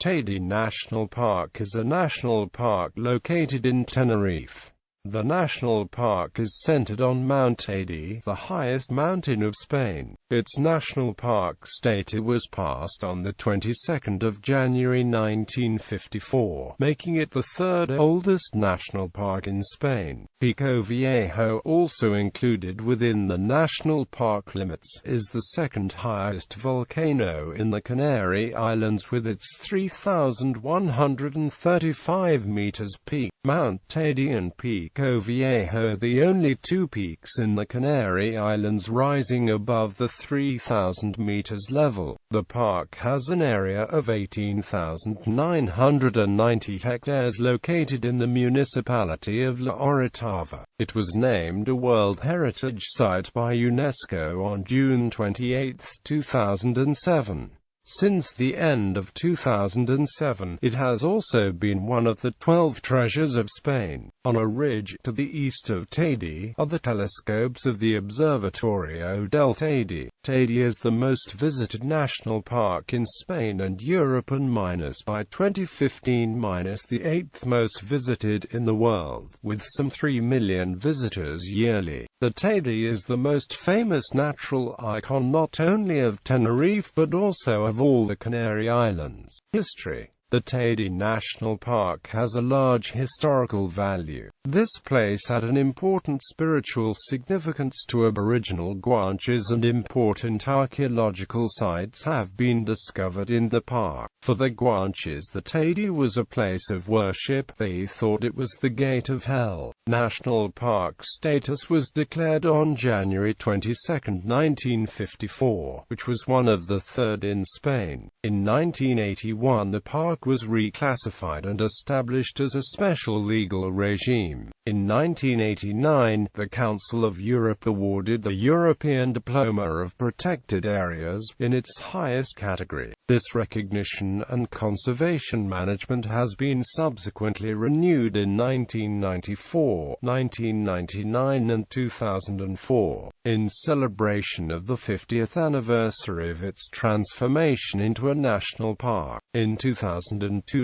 Teide National Park is a national park located in Tenerife. The national park is centered on Mount Teide, the highest mountain of Spain. Its national park status was passed on the 22nd of January 1954, making it the third oldest national park in Spain. Pico Viejo, also included within the national park limits, is the second highest volcano in the Canary Islands with its 3,135 meters peak. Mount Teide and Pico Viejo are the only two peaks in the Canary Islands rising above the 3,000 meters level. The park has an area of 18,990 hectares located in the municipality of La Orotava. It was named a World Heritage Site by UNESCO on June 28, 2007. Since the end of 2007, it has also been one of the 12 treasures of Spain. On a ridge to the east of Teide are the telescopes of the Observatorio del Teide. Teide is the most visited national park in Spain and Europe and by 2015 the 8th most visited in the world, with some 3 million visitors yearly. The Teide is the most famous natural icon not only of Tenerife but also of all the Canary Islands. History. The Teide National Park has a large historical value. This place had an important spiritual significance to Aboriginal Guanches, and important archaeological sites have been discovered in the park. For the Guanches, the Teide was a place of worship. They thought it was the gate of hell. National park status was declared on January 22, 1954, which was one of the third in Spain. In 1981, the park was reclassified and established as a special legal regime. In 1989, the Council of Europe awarded the European Diploma of Protected Areas in its highest category. This recognition and conservation management has been subsequently renewed in 1994, 1999 and 2004, in celebration of the 50th anniversary of its transformation into a national park. In 2002,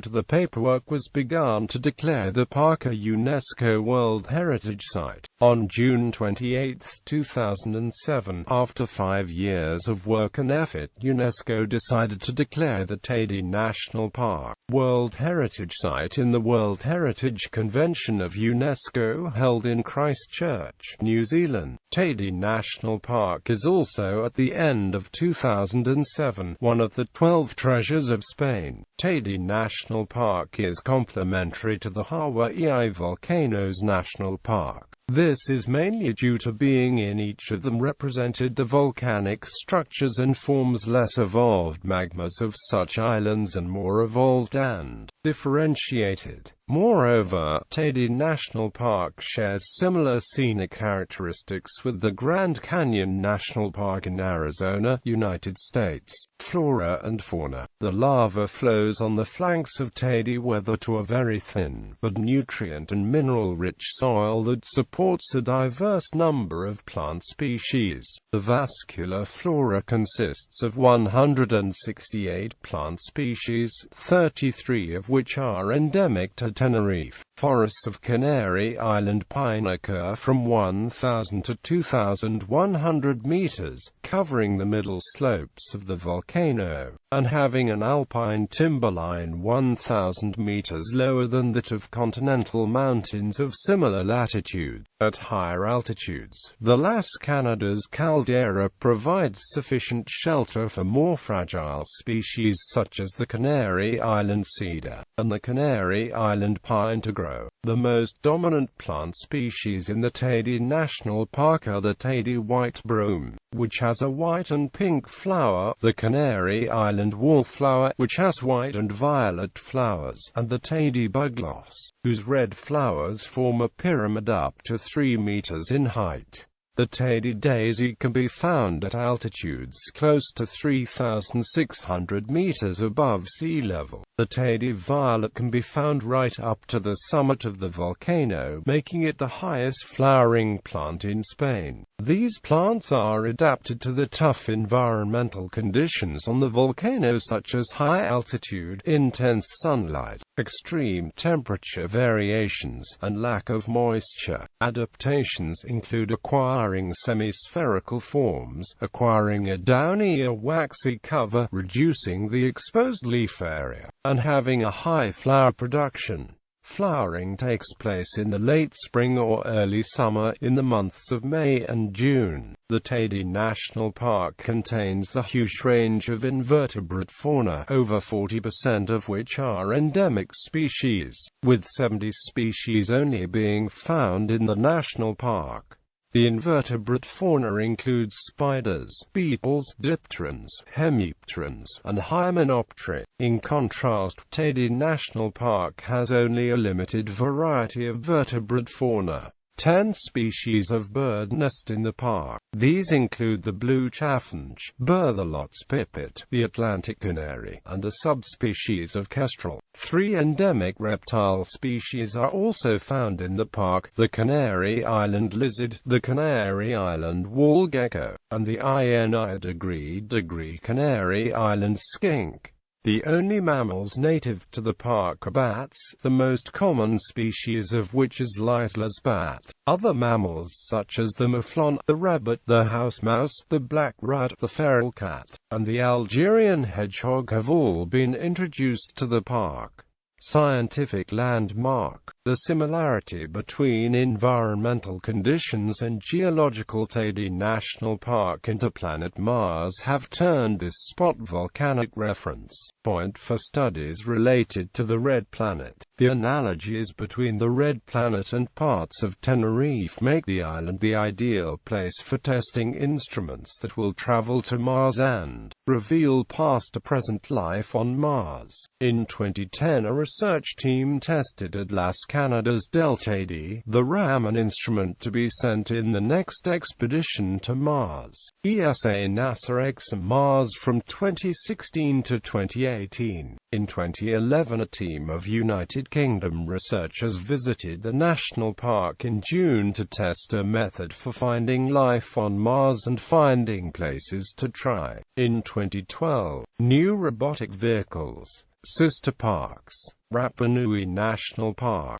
the paperwork was begun to declare the park a UNESCO World Heritage Site. On June 28, 2007, after 5 years of work and effort, UNESCO decided to declare the Teide National Park World Heritage Site in the World Heritage Convention of UNESCO held in Christchurch, New Zealand. Teide National Park is also, at the end of 2007, one of the 12 treasures of Spain. Teide National Park is complementary to the Hawaii Volcanoes National Park. This is mainly due to being in each of them represented the volcanic structures and forms less evolved magmas of such islands and more evolved and differentiated. Moreover, Teide National Park shares similar scenic characteristics with the Grand Canyon National Park in Arizona, United States. Flora and fauna. The lava flows on the flanks of Teide weather to a very thin, but nutrient and mineral-rich soil that supports a diverse number of plant species. The vascular flora consists of 168 plant species, 33 of which are endemic to Tenerife. Forests of Canary Island pine occur from 1,000 to 2,100 meters, covering the middle slopes of the volcano, and having an alpine timberline 1,000 meters lower than that of continental mountains of similar latitude. At higher altitudes, the Las Canadas caldera provides sufficient shelter for more fragile species such as the Canary Island cedar and the Canary Island pine to grow. The most dominant plant species in the Teide National Park are the Teide white broom, which has a white and pink flower, the Canary Island wallflower, which has white and violet flowers, and the Teide bugloss, whose red flowers form a pyramid up to 3 meters in height. The Teide daisy can be found at altitudes close to 3,600 meters above sea level. The Teide violet can be found right up to the summit of the volcano, making it the highest flowering plant in Spain. These plants are adapted to the tough environmental conditions on the volcano, such as high altitude, intense sunlight, extreme temperature variations, and lack of moisture. Adaptations include acquiring semi-spherical forms, acquiring a downy or waxy cover, reducing the exposed leaf area, and having a high flower production. Flowering takes place in the late spring or early summer, in the months of May and June. The Teide National Park contains a huge range of invertebrate fauna, over 40% of which are endemic species, with 70 species only being found in the national park. The invertebrate fauna includes spiders, beetles, dipterans, hemipterans, and hymenopteri. In contrast, Teide National Park has only a limited variety of vertebrate fauna. 10 species of bird nest in the park. These include the blue chaffinch, Berthelot's pipit, the Atlantic canary, and a subspecies of kestrel. 3 endemic reptile species are also found in the park: the Canary Island lizard, the Canary Island wall gecko, and the degree Canary Island skink. The only mammals native to the park are bats, the most common species of which is Leisler's bat. Other mammals such as the mouflon, the rabbit, the house mouse, the black rat, the feral cat, and the Algerian hedgehog have all been introduced to the park. Scientific landmark. The similarity between environmental conditions and geological Teide National Park into planet Mars have turned this spot volcanic reference point for studies related to the Red Planet. The analogies between the Red Planet and parts of Tenerife make the island the ideal place for testing instruments that will travel to Mars and reveal past or present life on Mars. In 2010, a research team tested at Canada's Del Teide, the RAM, an instrument to be sent in the next expedition to Mars. ESA NASA EXA Mars from 2016 to 2018. In 2011, a team of United Kingdom researchers visited the national park in June to test a method for finding life on Mars and finding places to try. In 2012, new robotic vehicles, sister parks, Rapa Nui National Park.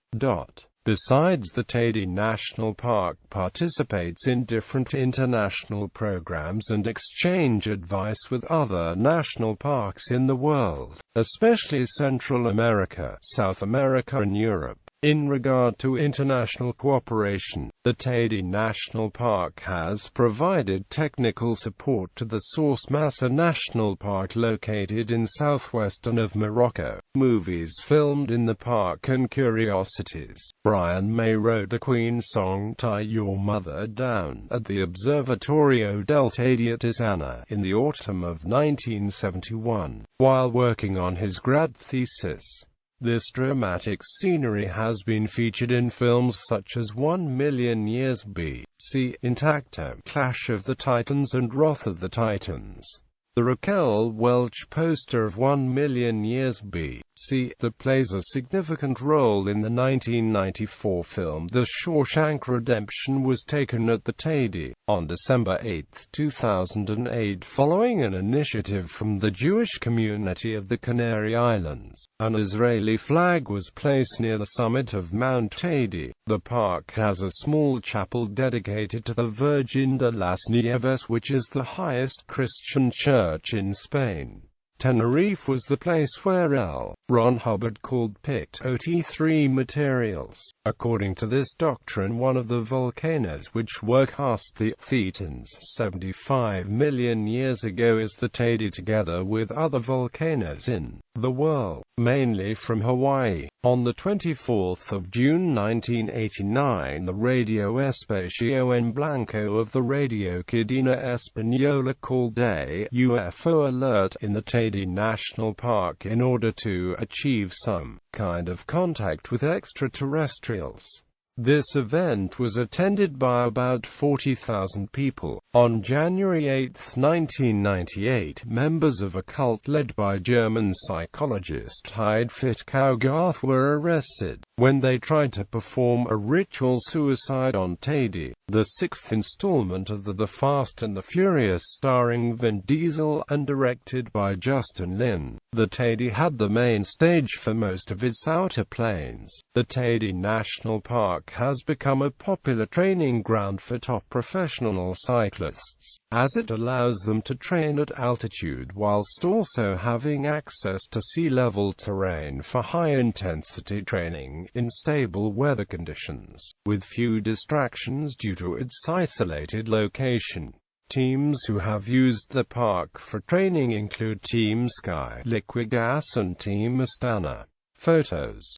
Besides, the Teide National Park participates in different international programs and exchange advice with other national parks in the world, especially Central America, South America and Europe. In regard to international cooperation, the Teide National Park has provided technical support to the Source Massa National Park located in southwestern of Morocco. Movies filmed in the park and curiosities. Brian May wrote the Queen song "Tie Your Mother Down" at the Observatorio del Teide at Isana in the autumn of 1971, while working on his grad thesis. This dramatic scenery has been featured in films such as 1,000,000 Years B.C., Intacto, Clash of the Titans and Wrath of the Titans. The Raquel Welch poster of 1,000,000 Years B.C. that plays a significant role in the 1994 film The Shawshank Redemption was taken at the Teide on December 8, 2008, following an initiative from the Jewish community of the Canary Islands. An Israeli flag was placed near the summit of Mount Teide. The park has a small chapel dedicated to the Virgin de las Nieves, which is the highest Christian church in Spain. Tenerife was the place where L. Ron Hubbard called picked OT3 materials. According to this doctrine, one of the volcanoes which were cast the Thetans 75 million years ago is the Teide, together with other volcanoes in the world, mainly from Hawaii. On the 24th of June 1989, the Radio Espacio en Blanco of the Radio Cadena Española called a UFO alert in the Teide National Park in order to achieve some kind of contact with extraterrestrials. This event was attended by about 40,000 people. On January 8, 1998, members of a cult led by German psychologist Teide National were arrested when they tried to perform a ritual suicide on Teide, the sixth installment of The Fast and the Furious starring Vin Diesel and directed by Justin Lin. The Teide had the main stage for most of its outer plains. The Teide National Park has become a popular training ground for top professional cyclists, as it allows them to train at altitude whilst also having access to sea-level terrain for high-intensity training in stable weather conditions, with few distractions due to its isolated location. Teams who have used the park for training include Team Sky, Liquigas and Team Astana. Photos.